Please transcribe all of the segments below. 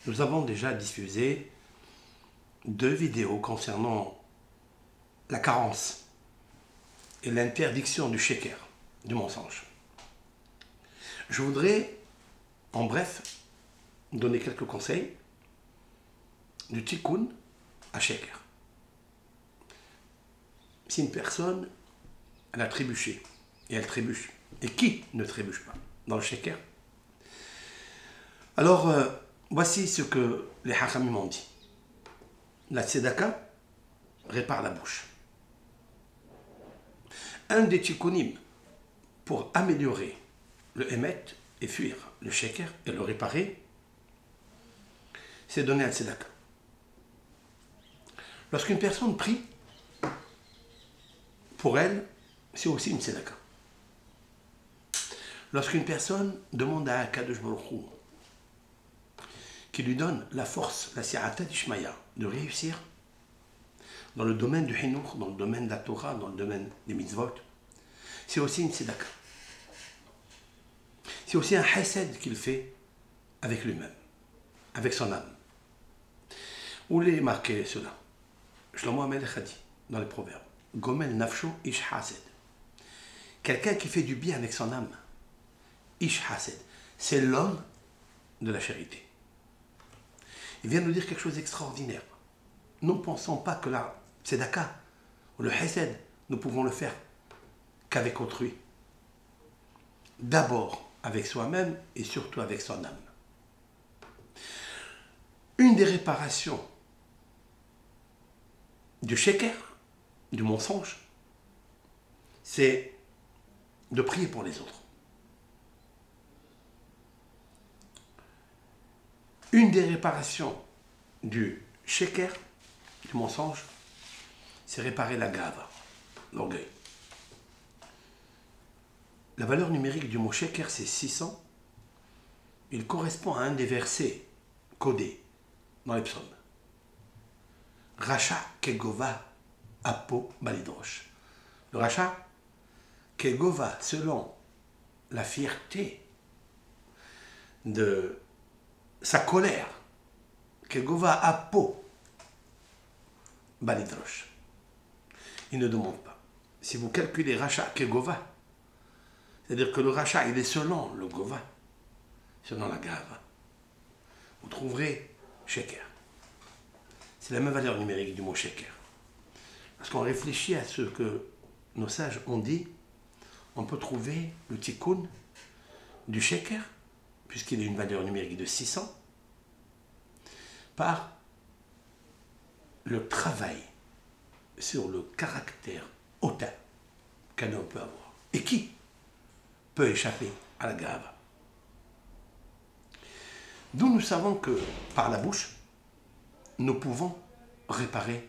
Nous avons déjà diffusé 2 vidéos concernant la carence et l'interdiction du sheker, du mensonge. Je voudrais, en bref, donner quelques conseils du tikkun à sheker. Si une personne, elle a trébuché, et elle trébuche, et qui ne trébuche pas dans le sheker? Alors, voici ce que les hachamim m'ont dit. La tzedaka répare la bouche. Un des tikkunim pour améliorer le émet et fuir le sheker et le réparer, c'est donner un tzedaka. Lorsqu'une personne prie, pour elle, c'est aussi une tzedaka. Lorsqu'une personne demande à Akadosh Baruch Hu qui lui donne la force, la si'ata d'Ishmaya, de réussir dans le domaine du Hinouch, dans le domaine de la Torah, dans le domaine des mitzvot, c'est aussi une tzedaka. C'est aussi un chesed qu'il fait avec lui-même, avec son âme. Où est marqué cela? Shlomo HaMelech a dit dans les proverbes, Gomel nafsho ish hased. Quelqu'un qui fait du bien avec son âme, ish hased, c'est l'homme de la charité. Il vient nous dire quelque chose d'extraordinaire. Ne pensons pas que la tzedaka, ou le chesed, nous pouvons le faire qu'avec autrui. D'abord avec soi-même et surtout avec son âme. Une des réparations du sheker, du mensonge, c'est de prier pour les autres. Une des réparations du sheker, du mensonge, c'est réparer la gava, l'orgueil. La valeur numérique du mot sheker, c'est 600. Il correspond à un des versets codés dans les psaumes. Racha kegova apo balidrosh. Le racha kegova, selon la fierté de sa colère, kegova apo balidrosh. Il ne demande pas. Si vous calculez racha kegova, c'est-à-dire que le rachat, il est selon le gova, selon la gava. Vous trouverez sheker. C'est la même valeur numérique du mot sheker. Parce qu'on réfléchit à ce que nos sages ont dit, on peut trouver le tikkun du sheker, puisqu'il a une valeur numérique de 600, par le travail sur le caractère hautain qu'un homme peut avoir. Et qui peut échapper à la gava. D'où nous savons que par la bouche, nous pouvons réparer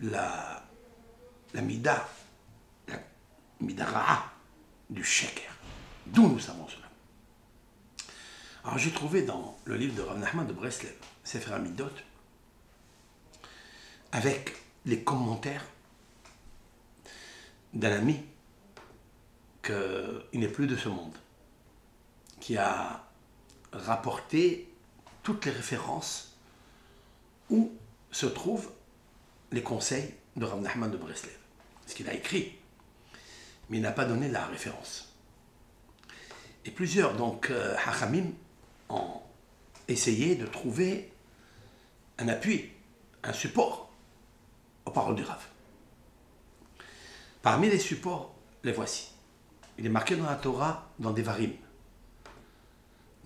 la mida ra'a du sheker. D'où nous savons cela. Alors j'ai trouvé dans le livre de Rav Nachman de Breslev, Sefer Hamidot, avec les commentaires d'un ami qu'il n'est plus de ce monde, qui a rapporté toutes les références où se trouvent les conseils de Rav Nachman de Breslev. Ce qu'il a écrit, mais il n'a pas donné la référence. Et plusieurs, donc, hachamim ont essayé de trouver un appui, un support aux paroles du Rav. Parmi les supports, les voici. Il est marqué dans la Torah, dans Devarim,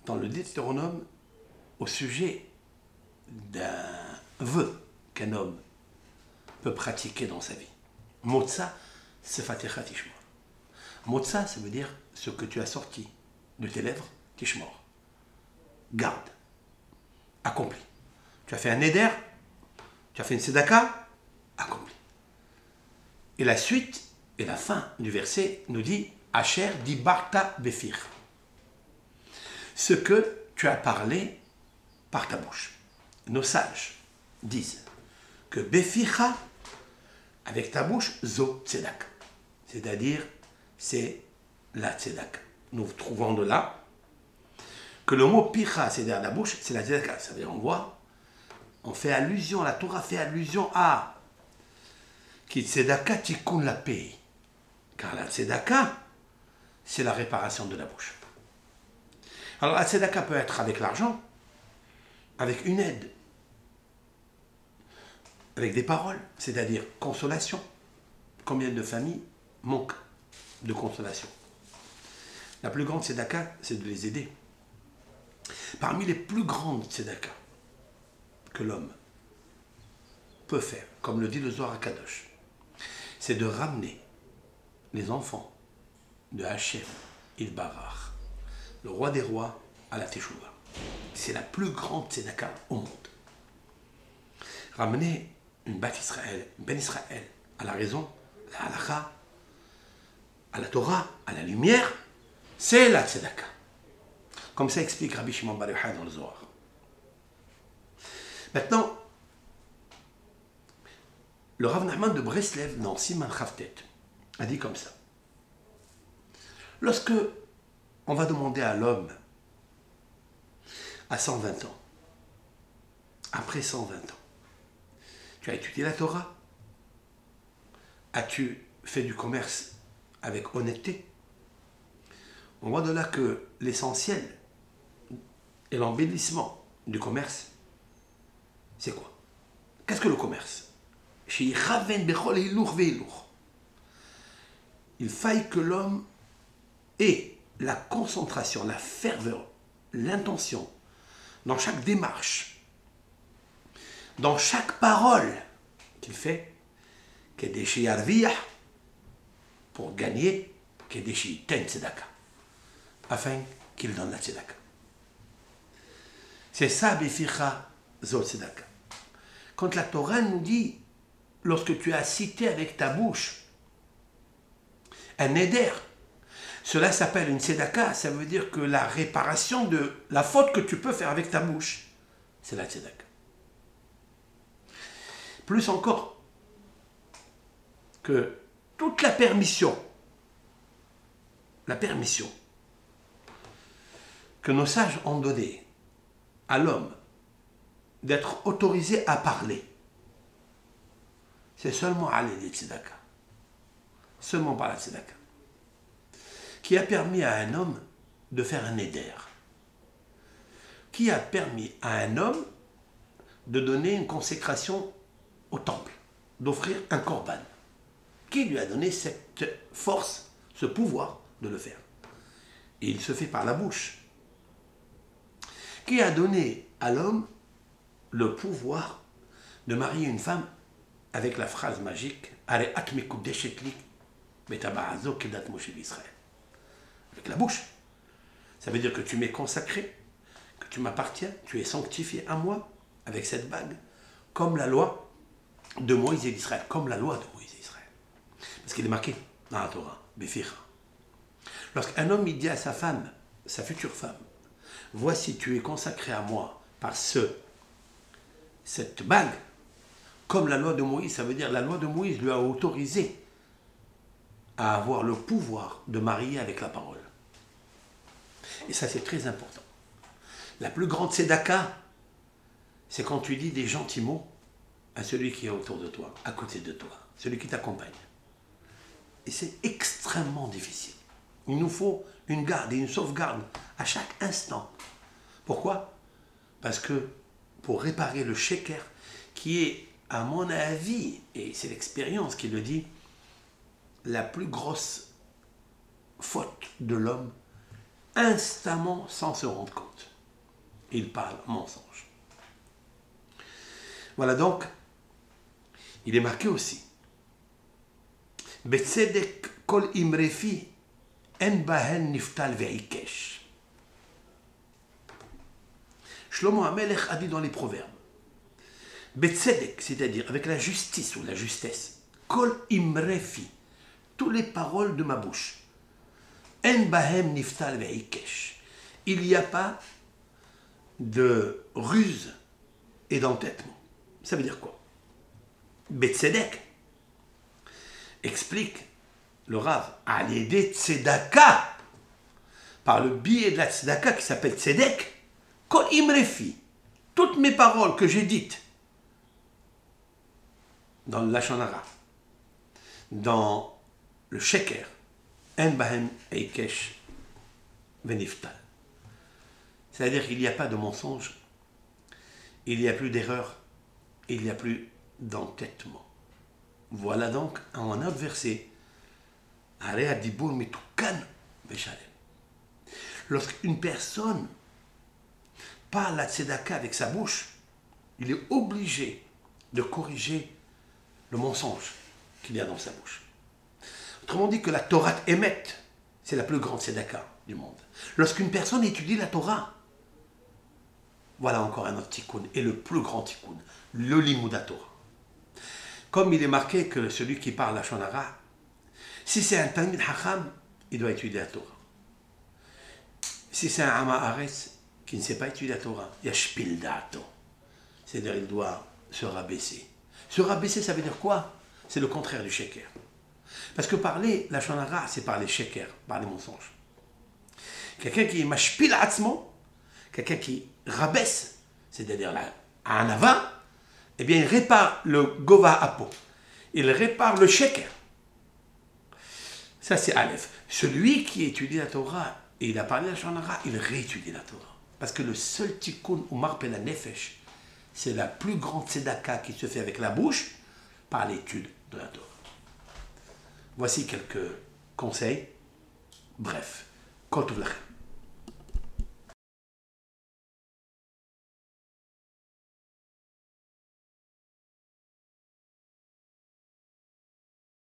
dans le Deutéronome, au sujet d'un vœu qu'un homme peut pratiquer dans sa vie. Motza, sefatecha tishmor. Motza, ça veut dire ce que tu as sorti de tes lèvres, tishmor. Garde, accompli. Tu as fait un éder, tu as fait une tzedaka, accompli. Et la suite et la fin du verset nous dit Asher dibarta befir. Ce que tu as parlé par ta bouche. Nos sages disent que befircha, avec ta bouche, zo tzedak. C'est-à-dire, c'est la tzedak. Nous trouvons de là que le mot picha, c'est derrière la bouche, c'est la tzedaka. Ça veut dire, on fait allusion, la Torah fait allusion à qui tzedaka tikkun la paix. Car la tzedaka, c'est la réparation de la bouche. Alors la tzedaka peut être avec l'argent, avec une aide, avec des paroles, c'est-à-dire consolation. Combien de familles manquent de consolation? La plus grande tzedaka, c'est de les aider. Parmi les plus grandes tzedaka que l'homme peut faire, comme le dit le Zohar HaKadosh, c'est de ramener les enfants de Hachem Ilbarach, le roi des rois, à la Teshuvah. C'est la plus grande tzedaka au monde. Ramener une Ben Israël à la raison, à la halakha, à la Torah, à la lumière, c'est la tzedaka. Comme ça explique Rabbi Shimon Bar Yochai dans le Zohar. Maintenant, le Rav Nachman de Breslev, dans Siman Chavtet, a dit comme ça. Lorsque on va demander à l'homme, à 120 ans, après 120 ans, tu as étudié la Torah? As-tu fait du commerce avec honnêteté? On voit de là que l'essentiel et l'embellissement du commerce, c'est quoi? Qu'est-ce que le commerce? Il faille que l'homme ait la concentration, la ferveur, l'intention dans chaque démarche, dans chaque parole qu'il fait, pour gagner, afin qu'il donne la tzedaka. C'est ça, Beficha Zot Tzedaka. Quand la Torah nous dit, lorsque tu as cité avec ta bouche un éder, cela s'appelle une tzedaka, ça veut dire que la réparation de la faute que tu peux faire avec ta bouche, c'est la tzedaka. Plus encore que toute la permission que nos sages ont donnée à l'homme d'être autorisé à parler, c'est seulement à l'aide de tzedaka. Seulement par la tzedaka. Qui a permis à un homme de faire un éder. Qui a permis à un homme de donner une consécration au temple, d'offrir un korban. Qui lui a donné cette force, ce pouvoir de le faire? Et il se fait par la bouche. Qui a donné à l'homme le pouvoir de marier une femme avec la phrase magique avec la bouche. Ça veut dire que tu m'es consacré, que tu m'appartiens, tu es sanctifié à moi avec cette bague, comme la loi de Moïse et d'Israël, comme la loi de Moïse et d'Israël. Parce qu'il est marqué dans la Torah, Beficha. Lorsqu'un homme il dit à sa femme, sa future femme, voici tu es consacré à moi par cette bague, comme la loi de Moïse, ça veut dire la loi de Moïse lui a autorisé à avoir le pouvoir de marier avec la parole. Et ça c'est très important. La plus grande tzedaka, c'est quand tu dis des gentils mots à celui qui est autour de toi, à côté de toi, celui qui t'accompagne. Et c'est extrêmement difficile. Il nous faut une garde et une sauvegarde à chaque instant. Pourquoi? Parce que pour réparer le sheker, qui est, à mon avis, et c'est l'expérience qui le dit, la plus grosse faute de l'homme, instamment sans se rendre compte. Il parle mensonge. Voilà donc, il est marqué aussi. Betzedek kol imrefi en bahen niftal ve'ikesh. Shlomo HaMelech a dit dans les proverbes, Betzedek, c'est-à-dire avec la justice ou la justesse, kol imrefi, toutes les paroles de ma bouche, en bahem niftal ve'ikesh, il n'y a pas de ruse et d'entêtement. Ça veut dire quoi? Betzedek explique le Rav, Alédé Tzedaka, par le biais de la tzedaka qui s'appelle tzedek, kol imrefi, toutes mes paroles que j'ai dites dans le lashon hara, dans le sheker, en bahem eikesh veniftal. C'est-à-dire qu'il n'y a pas de mensonge, il n'y a plus d'erreur, il n'y a plus d'entêtement. Voilà donc un autre verset. Lorsqu'une personne parle la tzedaka avec sa bouche, il est obligé de corriger le mensonge qu'il y a dans sa bouche. Autrement dit que la Torah émet, c'est la plus grande tzedaka du monde. Lorsqu'une personne étudie la Torah, voilà encore un autre tikkun, et le plus grand tikkun, le limud Torah. Comme il est marqué que celui qui parle la lashon hara, si c'est un Talmid Chacham, il doit étudier la Torah. Si c'est un Ama Haaretz qui ne sait pas étudier la Torah, yashpil da'ato. C'est-à-dire il doit se rabaisser. Se rabaisser, ça veut dire quoi? C'est le contraire du sheker. Parce que parler la lashon hara, c'est parler sheker, parler mensonge. Quelqu'un qui est mashpil atzmo, quelqu'un qui rabaisse, c'est-à-dire à un avin, eh bien il répare le gova apo. Il répare le sheker. Ça c'est Aleph. Celui qui étudie la Torah et il a parlé de la lashon hara, il réétudie la Torah. Parce que le seul tikkun ou marpel nefesh, c'est la plus grande tzedaka qui se fait avec la bouche par l'étude de la Torah. Voici quelques conseils. Bref, kol tov lachem.